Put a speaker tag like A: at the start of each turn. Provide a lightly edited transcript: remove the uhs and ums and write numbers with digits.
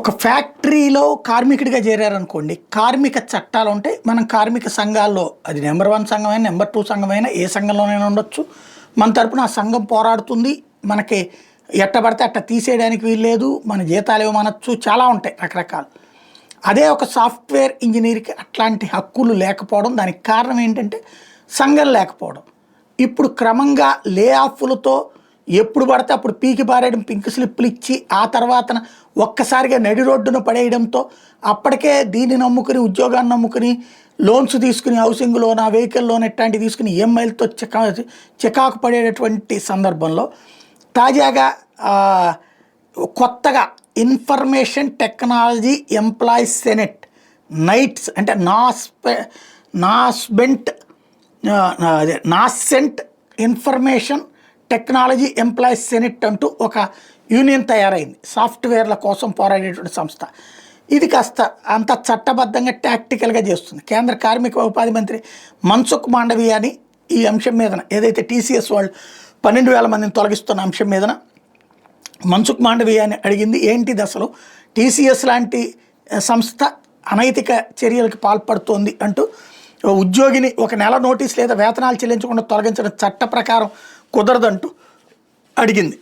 A: ఒక ఫ్యాక్టరీలో కార్మికుడిగా చేరారనుకోండి, కార్మిక చట్టాలు ఉంటాయి. మనం కార్మిక సంఘాల్లో అది నెంబర్ 1 సంఘమైనా, నెంబర్ 2 సంఘమైనా ఏ సంఘంలోనైనా ఉండొచ్చు. మన తరపున ఆ సంఘం పోరాడుతుంది. మనకి ఎట్టబడితే అట్ట తీసేయడానికి వీల్లేదు. మన జీతాలు ఇవ్వమనొచ్చు. చాలా ఉంటాయి రకరకాలు. అదే ఒక సాఫ్ట్వేర్ ఇంజనీర్కి అట్లాంటి హక్కులు లేకపోవడం. దానికి కారణం ఏంటంటే సంఘం లేకపోవడం. ఇప్పుడు క్రమంగా లే ఆఫ్లతో ఎప్పుడు పడితే అప్పుడు పీకి పారేయడం, పింక్ స్లిప్పులు ఇచ్చి ఆ తర్వాత ఒక్కసారిగా నడి రోడ్డున పడేయడంతో అప్పటికే దీన్ని నమ్ముకుని, ఉద్యోగాన్ని నమ్ముకుని, లోన్స్ తీసుకుని, హౌసింగ్ లోన్, వెహికల్ లోన్ ఇట్లాంటివి తీసుకుని ఈఎంఐలతో చికాకు పడేటటువంటి సందర్భంలో తాజాగా కొత్తగా information technology employees senate NITES అంటే nascent information technology employees senate అంటూ ఒక యూనియన్ తయారైంది. సాఫ్ట్వేర్ల కోసం పోరాడేటువంటి సంస్థ. ఇది కాస్త అంత చట్టబద్ధంగా టాక్టికల్గా చేస్తుంది. కేంద్ర కార్మిక ఉపాధి మంత్రి మన్సుఖ్ మాండవీయాని ఈ అంశం మీదన ఏదైతే టీసీఎస్ వాళ్ళు 12,000 మందిని తొలగిస్తున్న అంశం మీదన మన్సుఖ్ మాండవీయాని అడిగింది, ఏంటిది అసలు టీసీఎస్ లాంటి సంస్థ అనైతిక చర్యలకు పాల్పడుతోంది అంటూ ఉద్యోగిని 1 నెల నోటీస్ లేదా వేతనాలు చెల్లించకుండా తొలగించడం చట్ట ప్రకారం కుదరదంటూ అడిగింది.